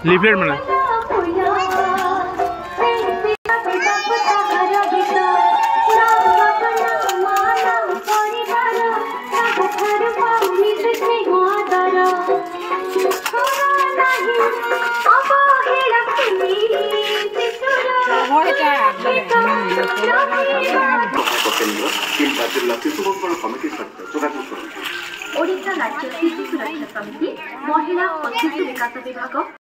leaflet में ओडिशा राज्य शिशु सुरक्षा समिति महिला और शिशु विकास विभाग